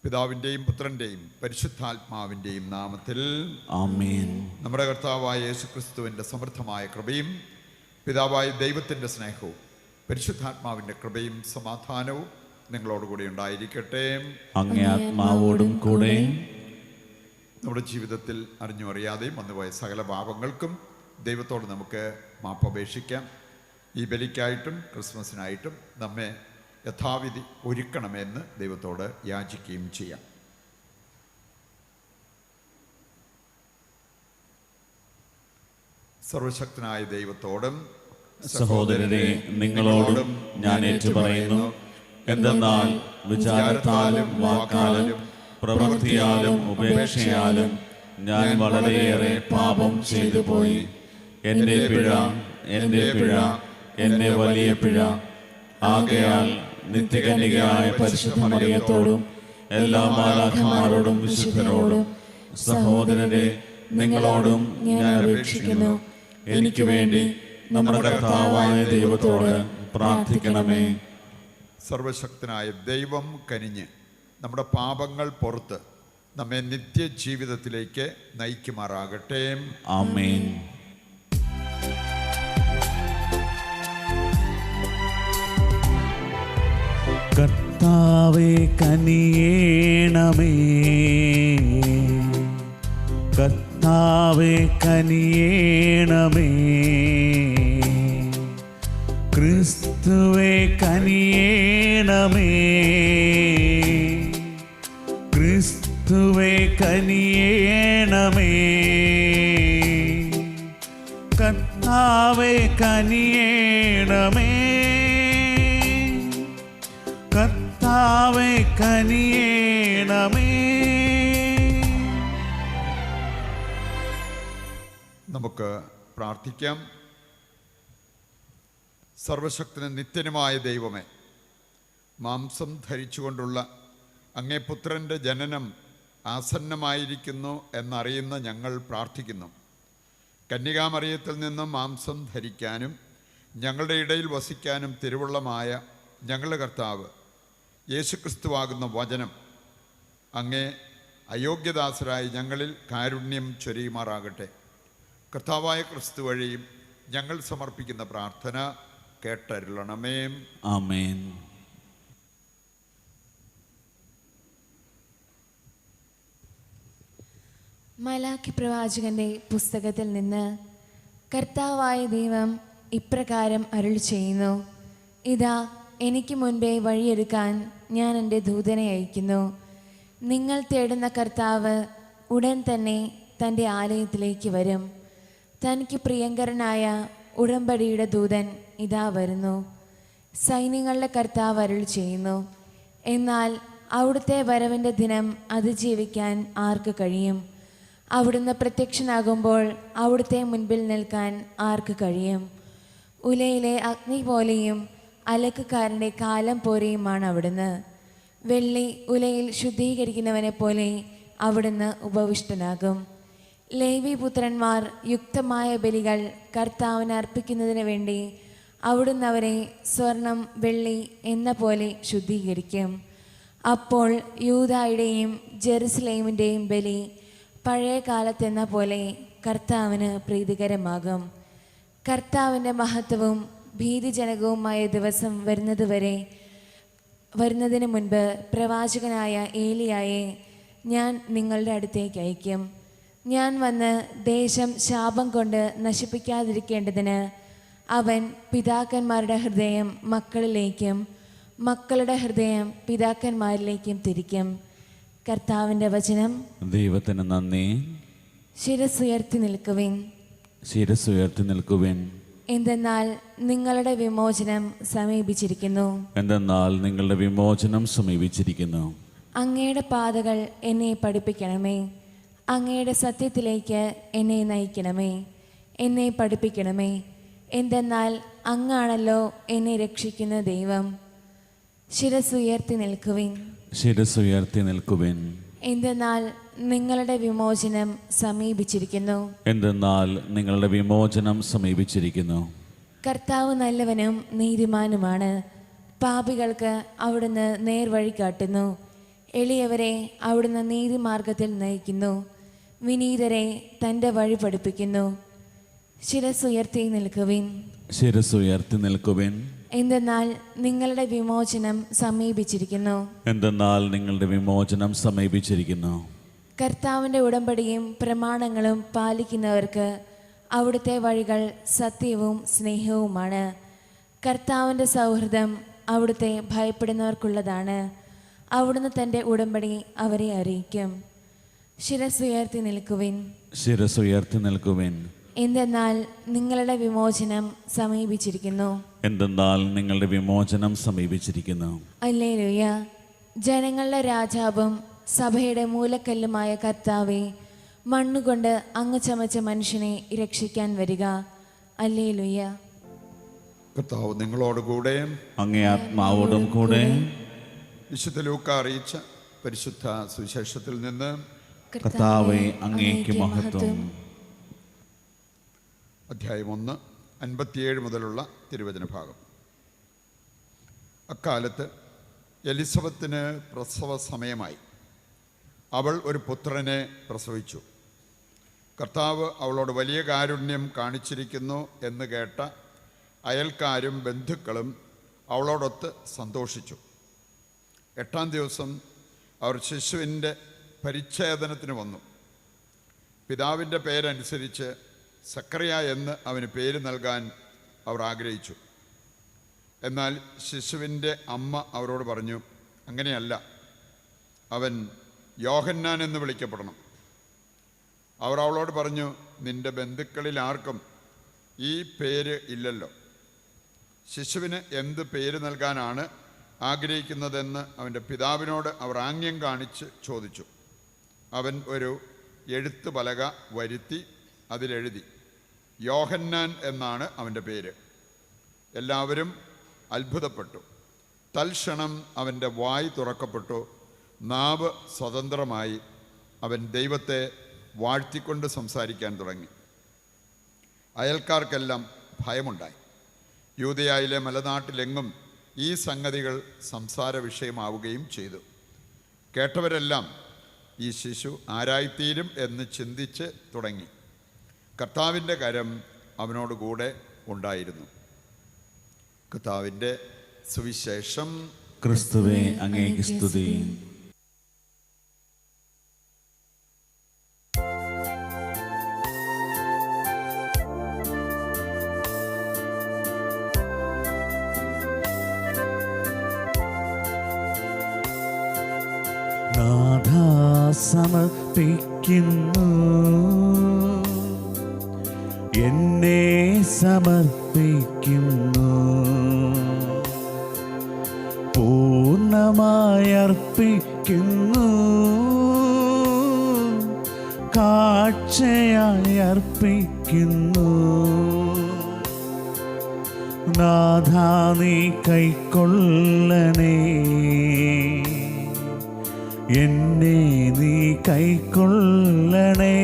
പിതാവിൻ്റെയും പുത്രൻ്റെയും പരിശുദ്ധാത്മാവിൻ്റെയും നാമത്തിൽ ആമേൻ. നമ്മുടെ കർത്താവായ യേശുക്രിസ്തുവിൻ്റെ സമൃദ്ധമായ കൃപയും പിതാവായ ദൈവത്തിൻ്റെ സ്നേഹവും പരിശുദ്ധാത്മാവിൻ്റെ കൃപയും സമാധാനവും നിങ്ങളോടുകൂടി ഉണ്ടായിരിക്കട്ടെ. അങ്ങേ ആത്മാവോടും കൂടെ. നമ്മുടെ ജീവിതത്തിൽ അറിഞ്ഞും അറിയാതെയും വന്നുപോയ സകല പാപങ്ങൾക്കും ദൈവത്തോട് നമുക്ക് മാപ്പപേക്ഷിക്കാം. ഈ ബലിക്കായിട്ടും ക്രിസ്മസിനായിട്ടും നമ്മെ യഥാവിധി ഒരുക്കണമെന്ന് ദൈവത്തോട് യാചിക്കുകയും ചെയ്യാം. സർവശക്തനായ ദൈവത്തോടും സഹോദരരെ, നിങ്ങളോടും ഞാൻ ഏറ്റുപറയുന്നു. എന്തെന്നാൽ വിചാരത്താലും വാക്കാലും പ്രവൃത്തിയാലും ഉപേക്ഷയാലും ഞാൻ വളരെയേറെ പാപം ചെയ്തു പോയി. എൻ്റെ പിഴ, എൻ്റെ പിഴ, എൻ്റെ വലിയ പിഴ. ആകയാൽ നിത്യകന്യകയായ പരിശുദ്ധ മറിയത്തോടും എല്ലാ മാലാഖമാരോടും വിശുദ്ധരോടും സഹോദരരെ, നിങ്ങളോടും ഞാൻ അപേക്ഷിക്കുന്നു. എനിക്ക് വേണ്ടി നമ്മുടെ കർത്താവായ ദൈവത്തോട് പ്രാർത്ഥിക്കണമേ. സർവശക്തനായ ദൈവം കനിഞ്ഞ് നമ്മുടെ പാപങ്ങൾ പുറത്ത് നമ്മെ നിത്യജീവിതത്തിലേക്ക് നയിക്കുമാറാകട്ടെ. ആമേൻ. കർത്താവേ കനിയേണമേ, കർത്താവേ കനിയേണമേ, ക്രിസ്തുവേ കനിയേണമേ, ക്രിസ്തുവേ കനിയേണമേ, കർത്താവേ കനിയേണമേ, കർത്താവേ കനിയേണമേ. നമുക്ക് പ്രാർത്ഥിക്കാം. സർവശക്തനും നിത്യനുമായ ദൈവമേ, മാംസം ധരിച്ചുകൊണ്ടുള്ള അങ്ങേ പുത്രൻ്റെ ജനനം ആസന്നമായിരിക്കുന്നു എന്നറിയുന്ന ഞങ്ങൾ പ്രാർത്ഥിക്കുന്നു. കന്യകാമറിയത്തിൽ നിന്നും മാംസം ധരിക്കാനും ഞങ്ങളുടെ ഇടയിൽ വസിക്കാനും തിരുവുള്ളമായ ഞങ്ങളുടെ കർത്താവ് യേശുക്രിസ്തുവാകുന്ന വചനം അങ്ങേ അയോഗ്യദാസരായി ഞങ്ങളിൽ കാരുണ്യം ചൊരിയുമാറാകട്ടെ. കർത്താവായ ക്രിസ്തു വഴിയും ഞങ്ങൾ സമർപ്പിക്കുന്ന പ്രാർത്ഥന കേട്ടരുളണമേ. ആമേൻ. മലാക്കി പ്രവാചകന്റെ പുസ്തകത്തിൽ നിന്ന് കർത്താവായ ദൈവം ഇപ്രകാരം അരുളി ചെയ്യുന്നു. ഇതാ, എനിക്ക് മുൻപേ വഴിയൊരുക്കാൻ ഞാൻ എൻ്റെ ദൂതനെ അയക്കുന്നു. നിങ്ങൾ തേടുന്ന കർത്താവ് ഉടൻ തന്നെ തൻ്റെ ആലയത്തിലേക്ക് വരും. തനിക്ക് പ്രിയങ്കരനായ ഉടമ്പടിയുടെ ദൂതൻ ഇതാ വരുന്നു. സൈന്യങ്ങളുടെ കർത്താവ് അരുളി ചെയ്യുന്നു. എന്നാൽ അവിടുത്തെ വരവിൻ്റെ ദിനം അതിജീവിക്കാൻ ആർക്ക് കഴിയും? അവിടുന്ന് പ്രത്യക്ഷനാകുമ്പോൾ അവിടുത്തെ മുൻപിൽ നിൽക്കാൻ ആർക്ക് കഴിയും? ഉലയിലെ അഗ്നി പോലെയും അലക്കുകാരൻ്റെ കാലം പോലെയുമാണ് അവിടുന്ന്. വെള്ളി ഉലയിൽ ശുദ്ധീകരിക്കുന്നവനെ പോലെ അവിടുന്ന് ഉപവിഷ്ടനാകും. ലേവി പുത്രന്മാർ യുക്തമായ ബലികൾ കർത്താവിന് അർപ്പിക്കുന്നതിന് വേണ്ടി അവിടുന്ന് അവരെ സ്വർണം വെള്ളി എന്ന പോലെ ശുദ്ധീകരിക്കും. അപ്പോൾ യൂദായുടെയും ജെറുസലേമിൻ്റെയും ബലി പഴയ കാലത്തെന്ന പോലെ കർത്താവിന് പ്രീതികരമാകും. കർത്താവിൻ്റെ മഹത്വവും ഭീതിജനകവുമായ ദിവസം വരുന്നതിന് മുൻപ് പ്രവാചകനായ ഏലിയായെ ഞാൻ നിങ്ങളുടെ അടുത്തേക്ക് അയക്കും. ഞാൻ വന്ന് ദേശം ശാപം കൊണ്ട് നശിപ്പിക്കാതിരിക്കേണ്ടതിന് അവൻ പിതാക്കന്മാരുടെ ഹൃദയം മക്കളിലേക്കും മക്കളുടെ ഹൃദയം പിതാക്കന്മാരിലേക്കും തിരിക്കും. കർത്താവിൻ്റെ വചനം. ദൈവത്തിന് നന്ദി. ശിരസ്സുയർത്തി നിൽക്കുവിൻ, ശിരസ്സുയർത്തി നിൽക്കുവിൻ. എന്തെന്നാൽ നിങ്ങളുടെ വിമോചനം സമീപിച്ചിരിക്കുന്നു. എന്തെന്നാൽ നിങ്ങളുടെ വിമോചനം സമീപിച്ചിരിക്കുന്നു. അങ്ങയുടെ പാതകൾ എന്നെ പഠിപ്പിക്കണമേ. അങ്ങയുടെ സത്യത്തിലേക്ക് എന്നെ നയിക്കണമേ. എന്നെ പഠിപ്പിക്കണമേ. എന്തെന്നാൽ അങ്ങാണല്ലോ എന്നെ രക്ഷിക്കുന്ന ദൈവം. ശിരസ്സുയർത്തി നിൽക്കുവിൻ, ശിരസ്സുയർത്തി നിൽക്കുവിൻ. എന്തെന്നാൽ നിങ്ങളുടെ വിമോചനം സമീപിച്ചിരിക്കുന്നു. എന്തെന്നാൽ നിങ്ങളുടെ വിമോചനം സമീപിച്ചിരിക്കുന്നു. കർത്താവ് നല്ലവനും നീതിമാനുമാണ്. പാപികൾക്ക് അവിടുന്ന് നേർവഴി കാട്ടുന്നു. എളിയവരെ അവിടുന്ന് നീതിമാർഗത്തിൽ നയിക്കുന്നു. വിനീതരെ തൻ്റെ വഴി പഠിപ്പിക്കുന്നു. ശിരസ്സുയർത്തി നിൽക്കുവിൻ, ശിരസ്സുയർത്തി നിൽക്കുവിൻ. എന്തെന്നാൽ നിങ്ങളുടെ വിമോചനം സമീപിച്ചിരിക്കുന്നു. എന്തെന്നാൽ നിങ്ങളുടെ വിമോചനം സമീപിച്ചിരിക്കുന്നു. കർത്താവിൻ്റെ ഉടമ്പടിയും പ്രമാണങ്ങളും പാലിക്കുന്നവർക്ക് അവിടുത്തെ വഴികൾ സത്യവും സ്നേഹവുമാണ്. കർത്താവിൻ്റെ സൗഹൃദം അവിടുത്തെ ഭയപ്പെടുന്നവർക്കുള്ളതാണ്. അവിടുന്ന് തൻ്റെ ഉടമ്പടി അവരെ അറിയിക്കും. ശിരസ്സുയർത്തി നിൽക്കുവിൻ, ശിരസ്സുയർത്തി നിൽക്കുവിൻ. എന്തെന്നാൽ നിങ്ങളുടെ വിമോചനം സമീപിച്ചിരിക്കുന്നു. എന്തെന്നാൽ നിങ്ങളുടെ വിമോചനം സമീപിച്ചിരിക്കുന്നു. ഹല്ലേലൂയ. ജനങ്ങളുടെ രാജാവും സഭയുടെ മൂലക്കല്ലുമായ കർത്താവേ, മണ്ണുകൊണ്ട് അങ്ങ് ചമച്ച മനുഷ്യനെ രക്ഷിക്കാൻ വരിക. ഹല്ലേലൂയ. കർത്താവ് നിങ്ങളോടുകൂടെ, അങ്ങേ ആത്മാവോടും കൂടെ. വിശുദ്ധ ലൂക്ക അറിയിച്ച പരിശുദ്ധ സുവിശേഷത്തിൽ നിന്ന് കർത്താവേ, അങ്ങേക്ക് മഹത്വം. അധ്യായം 1, 57 മുതലുള്ള തിരുവചന ഭാഗം. അക്കാലത്ത് എലിസബത്തിന് പ്രസവ സമയമായി. അവൾ ഒരു പുത്രനെ പ്രസവിച്ചു. കർത്താവ് അവളോട് വലിയ കാരുണ്യം കാണിച്ചിരിക്കുന്നു എന്ന് കേട്ട അയൽക്കാരും ബന്ധുക്കളും അവളോടൊത്ത് സന്തോഷിച്ചു. 8-ാം ദിവസം അവർ ശിശുവിൻ്റെ പരിച്ഛേദനത്തിന് വന്നു. പിതാവിൻ്റെ പേരനുസരിച്ച് സക്കറിയ എന്ന് അവന് പേര് നൽകാൻ അവർ ആഗ്രഹിച്ചു. എന്നാൽ ശിശുവിൻ്റെ അമ്മ അവരോട് പറഞ്ഞു, അങ്ങനെയല്ല, അവൻ യോഹന്നാൻ എന്ന് വിളിക്കപ്പെടണം. അവർ അവളോട് പറഞ്ഞു, നിന്റെ ബന്ധുക്കളിൽ ആർക്കും ഈ പേര് ഇല്ലല്ലോ. ശിശുവിന് എന്ത് പേര് നൽകാനാണ് ആഗ്രഹിക്കുന്നതെന്ന് അവൻ്റെ പിതാവിനോട് അവർ ആംഗ്യം കാണിച്ച് ചോദിച്ചു. അവൻ ഒരു എഴുത്ത് പലക വരുത്തി അതിലെഴുതി, യോഹന്നാൻ എന്നാണ് അവൻ്റെ പേര്. എല്ലാവരും അത്ഭുതപ്പെട്ടു. തൽക്ഷണം അവൻ്റെ വായ് തുറക്കപ്പെട്ടു. നാവ് സ്വതന്ത്രമായി. അവൻ ദൈവത്തെ വാഴ്ത്തിക്കൊണ്ട് സംസാരിക്കാൻ തുടങ്ങി. അയൽക്കാർക്കെല്ലാം ഭയമുണ്ടായി. യൂദയായിലെ മലനാട്ടിലെങ്ങും ഈ സംഗതികൾ സംസാര വിഷയമാവുകയും ചെയ്തു. കേട്ടവരെല്ലാം ഈ ശിശു ആരായിത്തീരും എന്ന് ചിന്തിച്ച് തുടങ്ങി. കർത്താവിൻ്റെ കരം അവനോടുകൂടെ ഉണ്ടായിരുന്നു. കർത്താവിൻ്റെ സുവിശേഷം. ക്രിസ്തുവേ, അങ്ങേക്ക് സ്തുതി. നാഥാ സമർപ്പിക്കുന്നു, എന്നെ സമർപ്പിക്കുന്നു, പൂർണ്ണമായി അർപ്പിക്കുന്നു, കാഴ്ചയായി അർപ്പിക്കുന്നു. നാഥാ നീ കൈക്കൊള്ളണേ, എന്നെ നീ കൈക്കൊള്ളണേ,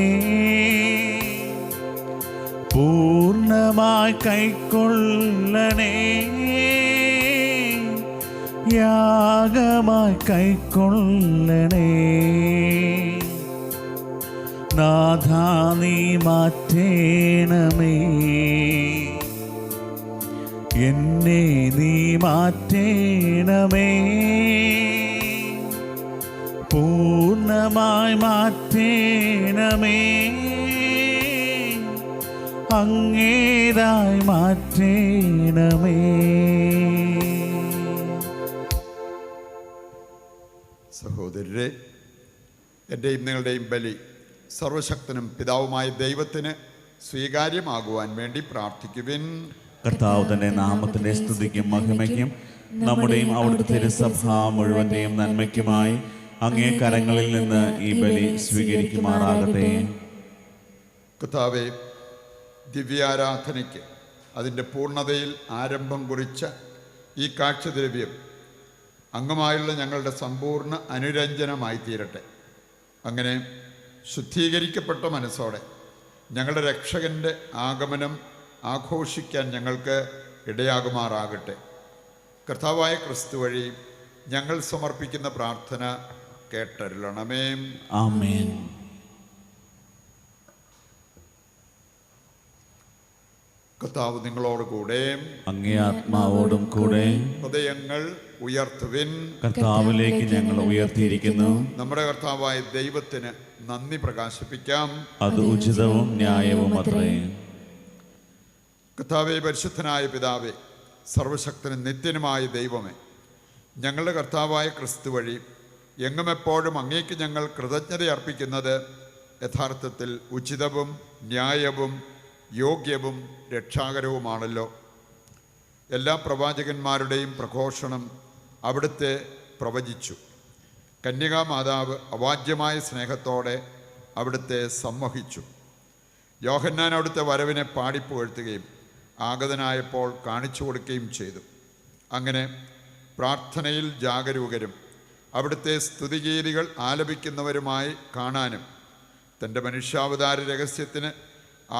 പൂർണ്ണമായി കൈക്കൊള്ളണേ, യാഗമായി കൈക്കൊള്ളണേ. നാഥാ നീ മാറ്റേണമേ, എന്നെ നീ മാറ്റേണമേ, പൂർണ്ണമായി മാറ്റേണമേ, അങ്ങേതായി മാറ്റേണമേ. സഹോദരരെ, എൻ്റെയും നിങ്ങളുടെയും ബലി സർവശക്തനും പിതാവുമായ ദൈവത്തിന് സ്വീകാര്യമാകുവാൻ വേണ്ടി പ്രാർത്ഥിക്കുവിൻ. കർത്താവ് തന്റെ നാമത്തിന്റെ സ്തുതിക്കും മഹിമയ്ക്കും നമ്മുടെയും അവിടുത്തെ തിരുസഭ മുഴുവന്റെയും നന്മയ്ക്കുമായി അങ്ങേ കരങ്ങളിൽ നിന്ന് ഈ ബലി സ്വീകരിക്കുമാറാകട്ടെ. കർത്താവേ, ദിവ്യാരാധനയ്ക്ക് അതിൻ്റെ പൂർണ്ണതയിൽ ആരംഭം കുറിച്ച ഈ കാഴ്ചദ്രവ്യം അങ്ങുമായുള്ള ഞങ്ങളുടെ സമ്പൂർണ്ണ അനുരഞ്ജനമായി തീരട്ടെ. അങ്ങനെ ശുദ്ധീകരിക്കപ്പെട്ട മനസ്സോടെ ഞങ്ങളുടെ രക്ഷകൻ്റെ ആഗമനം ആഘോഷിക്കാൻ ഞങ്ങൾക്ക് ഇടയാകുമാറാകട്ടെ. കർത്താവായ ക്രിസ്തു വഴി ഞങ്ങൾ സമർപ്പിക്കുന്ന പ്രാർത്ഥന കേട്ടരുളണമേ. ആമേൻ. കർത്താവ് നിങ്ങളോട് കൂടെ, അങ്ങേ ആത്മാവോടും കൂടെ. ഹൃദയങ്ങൾ ഉയർത്തുവിൻ. കർത്താവിലേക്ക് ഞങ്ങൾ ഉയർത്തിയിരിക്കുന്നു. നമ്മുടെ കർത്താവായ ദൈവത്തിന് നന്ദി പ്രകാശിപ്പിക്കാം. അത് ഉചിതവും ന്യായവും അത്രേ. കർത്താവേ, പരിശുദ്ധനായ പിതാവേ, സർവശക്തനും നിത്യനുമായ ദൈവമേ, ഞങ്ങളുടെ കർത്താവായ ക്രിസ്തു വഴി എങ്ങും എപ്പോഴും അങ്ങേക്ക് ഞങ്ങൾ കൃതജ്ഞത അർപ്പിക്കുന്നത് യഥാർത്ഥത്തിൽ ഉചിതവും ന്യായവും യോഗ്യവും രക്ഷാകരവുമാണല്ലോ. എല്ലാ പ്രവാചകന്മാരുടെയും പ്രഘോഷണം അവിടുത്തെ പ്രവചിച്ചു. കന്യകാമാതാവ് അവാജ്യമായ സ്നേഹത്തോടെ അവിടുത്തെ സംവഹിച്ചു. യോഹന്നാൻ അവിടുത്തെ വരവിനെ പാടിപ്പുകഴ്ത്തുകയും ആഗതനായപ്പോൾ കാണിച്ചു കൊടുക്കുകയും ചെയ്തു. അങ്ങനെ പ്രാർത്ഥനയിൽ ജാഗരൂകരും അവിടുത്തെ സ്തുതിഗീതികൾ ആലപിക്കുന്നവരുമായി കാണാനും തൻ്റെ മനുഷ്യാവതാര രഹസ്യത്തിന്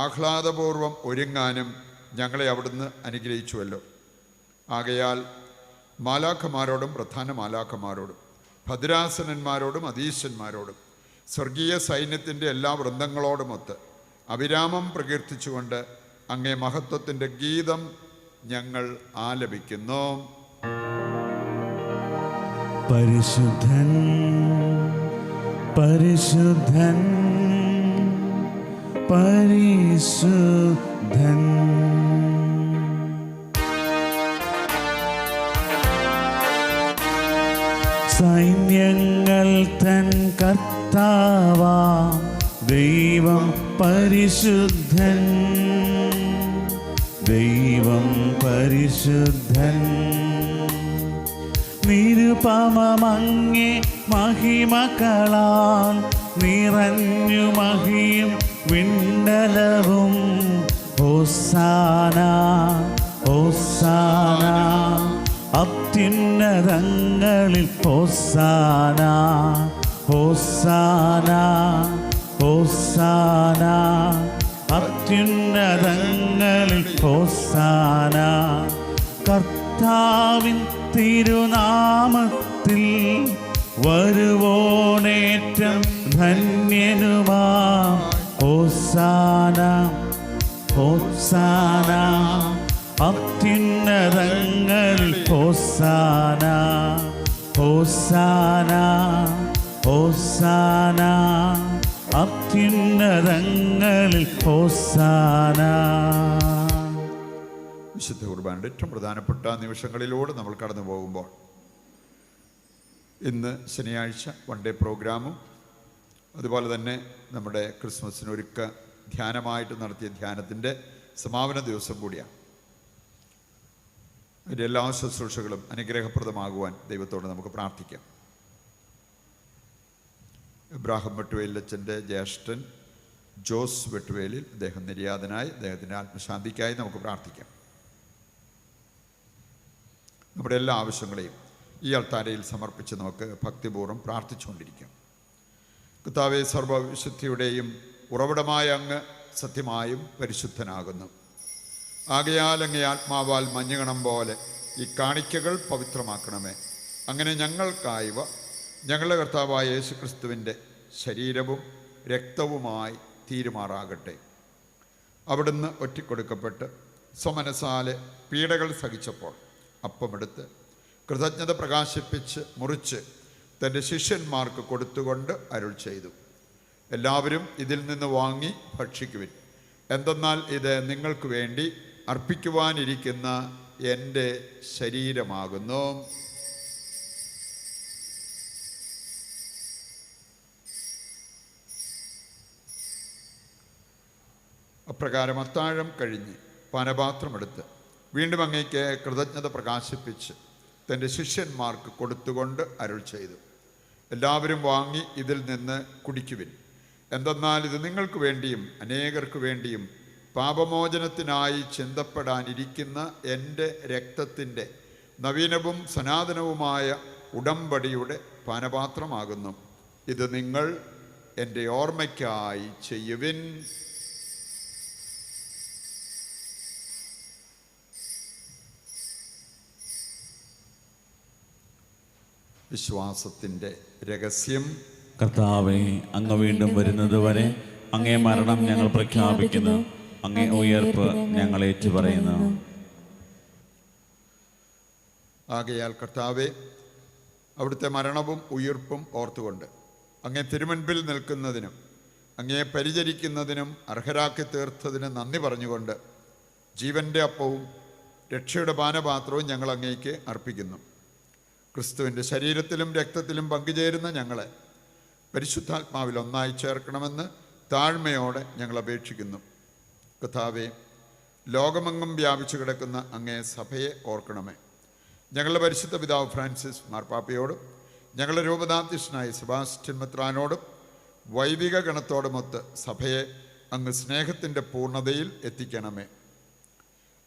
ആഹ്ലാദപൂർവം ഒരുങ്ങാനും ഞങ്ങളെ അവിടുന്ന് അനുഗ്രഹിച്ചുവല്ലോ. ആകയാൽ മാലാഖമാരോടും പ്രധാന മാലാഖമാരോടും ഭദ്രാസനന്മാരോടും അധീശന്മാരോടും സ്വർഗീയ സൈന്യത്തിൻ്റെ എല്ലാ വൃന്ദങ്ങളോടുമൊത്ത് അവിരാമം പ്രകീർത്തിച്ചുകൊണ്ട് അങ്ങേ മഹത്വത്തിൻ്റെ ഗീതം ഞങ്ങൾ ആലപിക്കുന്നു. പരിശുദ്ധൻ പരിശുദ്ധൻ പരിശുദ്ധൻ. സൈന്യങ്ങൾ തൻ കർത്താവാം ദൈവം പരിശുദ്ധൻ. ദൈവം പരിശുദ്ധൻ. നിരുപമമങ്ങേ മഹിമകളാൽ നിറഞ്ഞു മഹിയും വിണ്ടലവും. ഹോസാന ഹോസാന അത്യുന്നതങ്ങളിൽ. ഹോസാന ഹോസാന ഹോസാന അത്യുന്നതങ്ങളിൽ. ഹോസാന. കർത്താവിൻ തിരുനാമത്തിൽ വരുവോണേറ്റം ധന്യനുമാ. ഹോസാന ഹോസാന അത്യുന്നതങ്ങളിൽ. ഹോസാന ഹോസാന ഹോസാന അത്യുന്നതങ്ങളിൽ. ഹോസാന. വിശുദ്ധ കുർബാനയുടെ ഏറ്റവും പ്രധാനപ്പെട്ട നിമിഷങ്ങളിലൂടെ നമ്മൾ കടന്നു പോകുമ്പോൾ ഇന്ന് ശനിയാഴ്ച വൺ ഡേ പ്രോഗ്രാമും അതുപോലെ തന്നെ നമ്മുടെ ക്രിസ്മസിനൊരുക്ക ധ്യാനമായിട്ട് നടത്തിയ ധ്യാനത്തിൻ്റെ സമാപന ദിവസം കൂടിയാണ്. അതിൻ്റെ എല്ലാ ശുശ്രൂഷകളും അനുഗ്രഹപ്രദമാകുവാൻ ദൈവത്തോട് നമുക്ക് പ്രാർത്ഥിക്കാം. ഇബ്രാഹിം വെട്ടുവേലിലച്ഛൻ്റെ ജ്യേഷ്ഠൻ ജോസ് വെട്ടുവേലിൽ അദ്ദേഹം നിര്യാതനായി, അദ്ദേഹത്തിൻ്റെ ആത്മശാന്തിക്കായി നമുക്ക് പ്രാർത്ഥിക്കാം. നമ്മുടെ എല്ലാ ആവശ്യങ്ങളെയും ഈ അൾത്താരയിൽ സമർപ്പിച്ച് നമുക്ക് ഭക്തിപൂർവ്വം പ്രാർത്ഥിച്ചുകൊണ്ടിരിക്കാം. കർത്താവേ, സർവവിശുദ്ധിയുടെയും ഉറവിടമായ അങ്ങ് സത്യമായും പരിശുദ്ധനാകുന്നു. ആകയാൽ അങ്ങേ ആത്മാവാൽ മഞ്ഞുകണം പോലെ ഈ കാണിക്കകൾ പവിത്രമാക്കണമേ. അങ്ങനെ ഞങ്ങൾക്കായവ ഞങ്ങളുടെ കർത്താവായ യേശുക്രിസ്തുവിൻ്റെ ശരീരവും രക്തവുമായി തീരുമാറാകട്ടെ. അവിടുന്ന് ഒറ്റിക്കൊടുക്കപ്പെട്ട് സ്വമനസാലെ പീഡകൾ സഹിച്ചപ്പോൾ അപ്പമെടുത്ത് കൃതജ്ഞത പ്രകാശിപ്പിച്ച് മുറിച്ച് തൻ്റെ ശിഷ്യന്മാർക്ക് കൊടുത്തുകൊണ്ട് അരുൾ ചെയ്തു, എല്ലാവരും ഇതിൽ നിന്ന് വാങ്ങി ഭക്ഷിക്കുവിൻ. എന്തെന്നാൽ ഇത് നിങ്ങൾക്ക് വേണ്ടി അർപ്പിക്കുവാനിരിക്കുന്ന എൻ്റെ ശരീരമാകുന്നു. അപ്രകാരം അത്താഴം കഴിഞ്ഞ് പാനപാത്രമെടുത്ത് വീണ്ടും അങ്ങേക്ക് കൃതജ്ഞത പ്രകാശിപ്പിച്ച് തൻ്റെ ശിഷ്യന്മാർക്ക് കൊടുത്തുകൊണ്ട് അരുൾ ചെയ്തു, എല്ലാവരും വാങ്ങി ഇതിൽ നിന്ന് കുടിക്കുവിൻ. എന്തെന്നാൽ ഇത് നിങ്ങൾക്ക് വേണ്ടിയും അനേകർക്ക് വേണ്ടിയും പാപമോചനത്തിനായി ചിന്തപ്പെടാനിരിക്കുന്ന എൻ്റെ രക്തത്തിൻ്റെ നവീനവും സനാതനവുമായ ഉടമ്പടിയുടെ പാനപാത്രമാകുന്നു. ഇത് നിങ്ങൾ എൻ്റെ ഓർമ്മയ്ക്കായി ചെയ്യുവിൻ. വിശ്വാസത്തിൻ്റെ രഹസ്യം. കർത്താവേ, അങ്ങ് വീണ്ടും വരുന്നതുവരെ അങ്ങേ മരണം ഞങ്ങൾ പ്രഖ്യാപിക്കുന്നു, അങ്ങേ ഉയർപ്പ് ഞങ്ങൾ ഏറ്റുപറയുന്നു. ആകയാൽ കർത്താവെ, അവിടുത്തെ മരണവും ഉയിർപ്പും ഓർത്തുകൊണ്ട് അങ്ങേ തിരുമുൻപിൽ നിൽക്കുന്നതിനും അങ്ങയെ പരിചരിക്കുന്നതിനും അർഹരാക്കി തീർത്തതിന് നന്ദി പറഞ്ഞുകൊണ്ട് ജീവൻ്റെ അപ്പവും രക്ഷയുടെ പാനപാത്രവും ഞങ്ങൾ അങ്ങേക്ക് അർപ്പിക്കുന്നു. ക്രിസ്തുവിൻ്റെ ശരീരത്തിലും രക്തത്തിലും പങ്കുചേരുന്ന ഞങ്ങളെ പരിശുദ്ധാത്മാവിൽ ഒന്നായി ചേർക്കണമെന്ന് താഴ്മയോടെ ഞങ്ങൾ അപേക്ഷിക്കുന്നു. കർത്താവേ, ലോകമെങ്ങും വ്യാപിച്ചു കിടക്കുന്ന അങ്ങേ സഭയെ ഓർക്കണമേ. ഞങ്ങളുടെ പരിശുദ്ധ പിതാവ് ഫ്രാൻസിസ് മാർപ്പാപ്പയോടും ഞങ്ങളുടെ രൂപതാധ്യക്ഷനായ സെബാസ്റ്റ്യൻ മെത്രാനോടും വൈദിക ഗണത്തോടുമൊത്ത് സഭയെ അങ്ങ് സ്നേഹത്തിൻ്റെ പൂർണ്ണതയിൽ എത്തിക്കണമേ.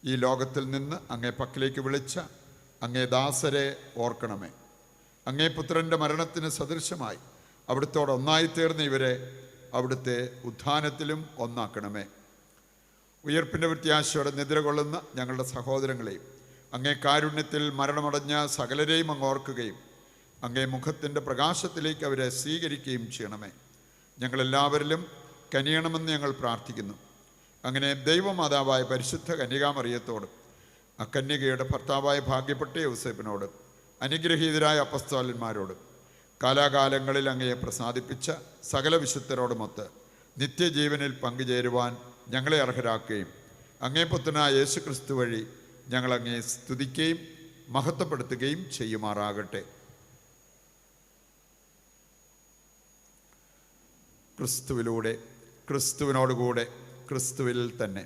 ഈ ലോകത്തിൽ നിന്ന് അങ്ങേ പക്കലേക്ക് വിളിച്ച അങ്ങേ ദാസരെ ഓർക്കണമേ. അങ്ങേ പുത്രൻ്റെ മരണത്തിന് സദൃശമായി അവിടുത്തോട് ഒന്നായിത്തീർന്ന ഇവരെ അവിടുത്തെ ഉത്ഥാനത്തിലും ഒന്നാക്കണമേ. ഉയർപ്പിൻ്റെ പ്രത്യാശയോടെ നിദ്രകൊള്ളുന്ന ഞങ്ങളുടെ സഹോദരങ്ങളെയും അങ്ങേ കാരുണ്യത്തിൽ മരണമടഞ്ഞ സകലരെയും അങ്ങ് ഓർക്കുകയും അങ്ങേ മുഖത്തിൻ്റെ പ്രകാശത്തിലേക്ക് അവരെ സ്വീകരിക്കുകയും ചെയ്യണമേ. ഞങ്ങളെല്ലാവരിലും കനിയണമെന്ന് ഞങ്ങൾ പ്രാർത്ഥിക്കുന്നു. അങ്ങനെ ദൈവമാതാവായ പരിശുദ്ധ കന്യകാമറിയത്തോടും അക്കന്യകയുടെ ഭർത്താവായ ഭാഗ്യപ്പെട്ട യൗസേപ്പിനോടും അനുഗ്രഹീതരായ അപ്പസ്തോലന്മാരോടും കാലാകാലങ്ങളിൽ അങ്ങയെ പ്രസാദിപ്പിച്ച സകല വിശുദ്ധരോടുമൊത്ത് നിത്യജീവനിൽ പങ്കുചേരുവാൻ ഞങ്ങളെ അർഹരാക്കുകയും അങ്ങേ പുത്രനായ യേശു ക്രിസ്തു വഴി ഞങ്ങളങ്ങേ സ്തുതിക്കുകയും മഹത്വപ്പെടുത്തുകയും ചെയ്യുമാറാകട്ടെ. ക്രിസ്തുവിലൂടെ, ക്രിസ്തുവിനോടുകൂടെ, ക്രിസ്തുവിൽ തന്നെ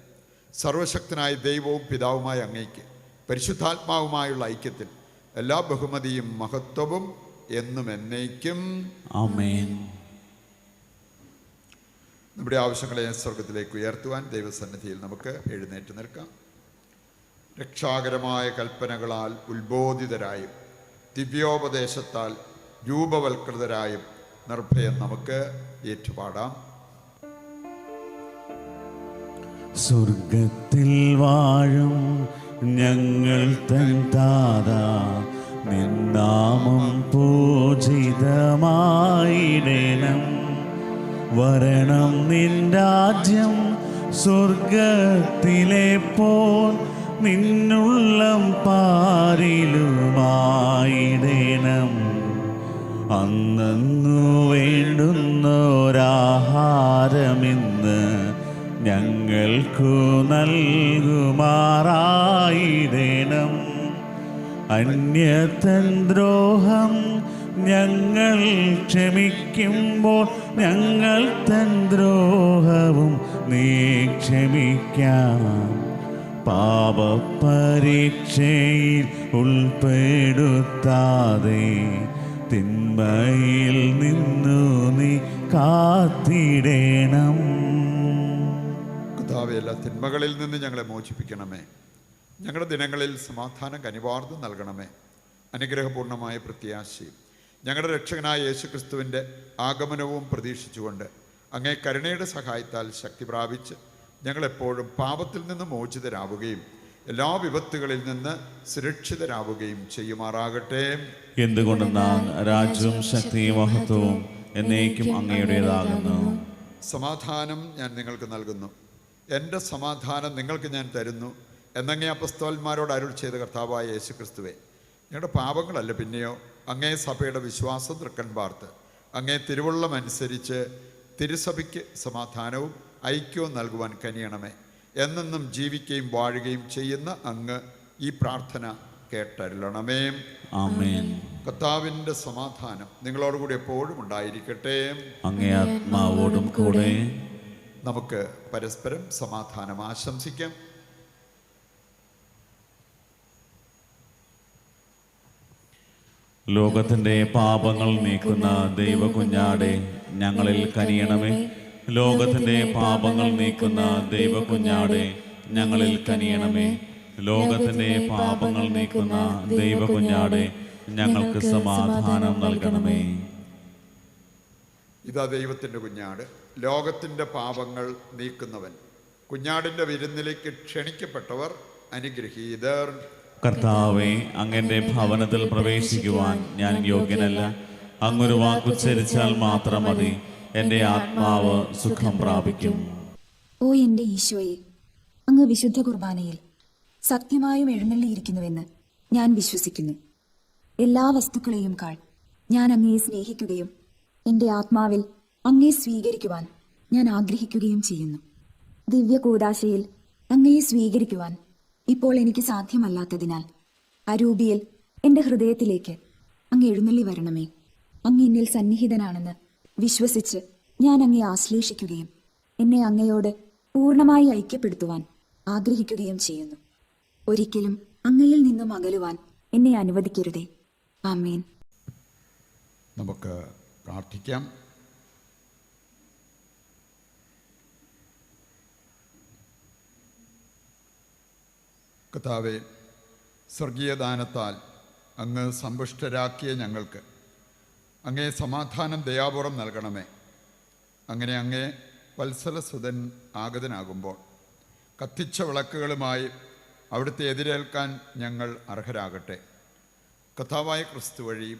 സർവശക്തനായ ദൈവവും പിതാവുമായ അങ്ങേക്ക് പരിശുദ്ധാത്മാവുമായുള്ള ഐക്യത്തിൽ എല്ലാ ബഹുമതിയും മഹത്വവും എന്നും എന്നേക്കും ആമേൻ. നമ്മുടെ ആവശ്യങ്ങളെ സ്വർഗത്തിലേക്ക് ഉയർത്തുവാൻ ദൈവസന്നിധിയിൽ നമുക്ക് എഴുന്നേറ്റ് നിൽക്കാം. രക്ഷാകരമായ കൽപ്പനകളാൽ ഉത്ബോധിതരായും ദിവ്യോപദേശത്താൽ രൂപവൽകൃതരായും നിർഭയം നമുക്ക് ഏറ്റുപാടാം. സ്വർഗത്തിൽ വാഴും ഞങ്ങൾ തൻ താതാ, നിന്നാമം പൂജിതമായിടേണം. വരണം നിൻ രാജ്യം, സ്വർഗത്തിലെ പോൽ നിന്നുള്ളം പാരിലുമായിടേണം. അന്നു വേണ്ടുന്നൊരാഹാരമിന്ന് ഞങ്ങൾക്കു നൽകുമാറായിടേണം. അന്യതൻ ദ്രോഹം ഞങ്ങൾ ക്ഷമിക്കുമ്പോൾ ഞങ്ങൾ തൻ ദ്രോഹവും നീ ക്ഷമിക്കാം. പാപപരീക്ഷയിൽ ഉൾപ്പെടുത്താതെ തിന്മയിൽ നിന്നു നീ കാത്തിടേണം. കർത്താവേ, എല്ലാ തിന്മകളിൽ നിന്ന് ഞങ്ങളെ മോചിപ്പിക്കണമേ. ഞങ്ങളുടെ ദിനങ്ങളിൽ സമാധാനം കനിവാർന്നു നൽകണമേ. അനുഗ്രഹപൂർണമായ പ്രത്യാശയും ഞങ്ങളുടെ രക്ഷകനായ യേശുക്രിസ്തുവിൻ്റെ ആഗമനവും പ്രതീക്ഷിച്ചുകൊണ്ട് അങ്ങേ കരുണയുടെ സഹായത്താൽ ശക്തി പ്രാപിച്ച് ഞങ്ങളെപ്പോഴും പാപത്തിൽ നിന്ന് മോചിതരാവുകയും എല്ലാ വിപത്തുകളിൽ നിന്ന് സുരക്ഷിതരാവുകയും ചെയ്യുമാറാകട്ടെ. എന്തുകൊണ്ടെന്നാൽ രാജ്യവും ശക്തിയും മഹത്വവും എന്നേക്കും അങ്ങയുടേതാകുന്നു. സമാധാനം ഞാൻ നിങ്ങൾക്ക് നൽകുന്നു, എൻ്റെ സമാധാനം നിങ്ങൾക്ക് ഞാൻ തരുന്നു എന്നങ്ങേ അപ്പസ്തോലന്മാരോട് അരുൾ ചെയ്ത കർത്താവായ യേശുക്രിസ്തുവേ, ഞങ്ങളുടെ പാപങ്ങളല്ല പിന്നെയോ അങ്ങേ സഭയുടെ വിശ്വാസം തൃക്കൺ പാർത്ത് അങ്ങേ തിരുവുള്ളം അനുസരിച്ച് തിരുസഭയ്ക്ക് സമാധാനവും ഐക്യവും നൽകുവാൻ കനിയണമേ. എന്നെന്നും ജീവിക്കുകയും വാഴുകയും ചെയ്യുന്ന അങ്ങ് ഈ പ്രാർത്ഥന കേട്ടരുളണമേ. ആമേൻ. കർത്താവിൻ്റെ സമാധാനം നിങ്ങളോടുകൂടി എപ്പോഴും ഉണ്ടായിരിക്കട്ടെ. അങ്ങേ ആത്മാവോടും കൂടെ. നമുക്ക് പരസ്പരം സമാധാനം ആശംസിക്കാം. ലോകത്തിന്റെ പാപങ്ങൾ നീക്കുന്ന ദൈവകുഞ്ഞാടെ ഞങ്ങളിൽ കനിയണമേ. ലോകത്തിന്റെ പാപങ്ങൾ നീക്കുന്ന ദൈവകുഞ്ഞാടെ ഞങ്ങളിൽ കനിയണമേ. ലോകത്തിന്റെ പാപങ്ങൾ നീക്കുന്ന ദൈവകുഞ്ഞാടെ ഞങ്ങൾക്ക് സമാധാനം നൽകണമേ. ഇതാ ദൈവത്തിൻ്റെ കുഞ്ഞാട്, ലോകത്തിൻ്റെ പാപങ്ങൾ നീക്കുന്നവൻ. കുഞ്ഞാടിൻ്റെ വിരുന്നിലേക്ക് ക്ഷണിക്കപ്പെട്ടവർ അനുഗ്രഹീതർ. കർത്താവെ, അങ്ങന്റെ ഭവനത്തിൽ പ്രവേശിക്കുവാൻ ഞാൻ യോഗ്യനല്ല. അങ്ങൊരു വാക്കുച്ചരിച്ചാൽ മാത്രം മതി, എൻ്റെ ആത്മാവ് സുഖം പ്രാപിക്കും. ഓ എൻ്റെ ഈശോയെ, അങ്ങ് വിശുദ്ധ കുർബാനയിൽ സത്യമായും എഴുന്നള്ളിയിരിക്കുന്നുവെന്ന് ഞാൻ വിശ്വസിക്കുന്നു. എല്ലാ വസ്തുക്കളെയും കാൾ ഞാൻ അങ്ങയെ സ്നേഹിക്കുകയും എൻ്റെ ആത്മാവിൽ അങ്ങയെ സ്വീകരിക്കുവാൻ ഞാൻ ആഗ്രഹിക്കുകയും ചെയ്യുന്നു. ദിവ്യ കൂദാശയിൽ അങ്ങയെ സ്വീകരിക്കുവാൻ ഇപ്പോൾ എനിക്ക് സാധ്യമല്ലാത്തതിനാൽ അരൂപിയിൽ എൻ്റെ ഹൃദയത്തിലേക്ക് അങ്ങ് എഴുന്നള്ളി വരണമേ. അങ്ങ് എന്നിൽ സന്നിഹിതനാണെന്ന് വിശ്വസിച്ച് ഞാൻ അങ്ങയെ ആശ്ലേഷിക്കുകയും എന്നെ അങ്ങയോട് പൂർണ്ണമായി ഐക്യപ്പെടുത്തുവാൻ ആഗ്രഹിക്കുകയും ചെയ്യുന്നു. ഒരിക്കലും അങ്ങയിൽ നിന്നും അകലുവാൻ എന്നെ അനുവദിക്കരുതേ. ആമേൻ. നമുക്ക് പ്രാർത്ഥിക്കാം. കർത്താവേ, സ്വർഗീയ ദാനത്താൽ അങ്ങ് സമ്പുഷ്ടരാക്കിയ ഞങ്ങൾക്ക് അങ്ങേ സമാധാനം ദയാപൂർവം നൽകണമേ. അങ്ങനെ അങ്ങേ വത്സലസുതൻ ആഗതനാകുമ്പോൾ കത്തിച്ച വിളക്കുകളുമായി അവിടുത്തെ എതിരേൽക്കാൻ ഞങ്ങൾ അർഹരാകട്ടെ. കർത്താവായ ക്രിസ്തു വഴി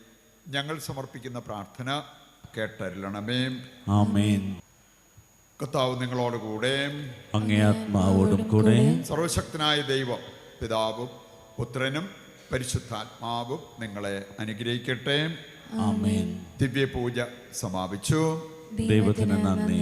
ഞങ്ങൾ സമർപ്പിക്കുന്ന പ്രാർത്ഥന കേട്ടരുളണമേ. ആമേൻ. കർത്താവ് നിങ്ങളോടുകൂടെ, അങ്ങേ ആത്മാവോടും കൂടെ. സർവശക്തനായ ദൈവം പിതാവും പുത്രനും പരിശുദ്ധാത്മാവും നിങ്ങളെ അനുഗ്രഹിക്കട്ടെ. ആമേൻ. ദിവ്യപൂജ സമാപിച്ചു. ദൈവത്തിന് നന്ദി.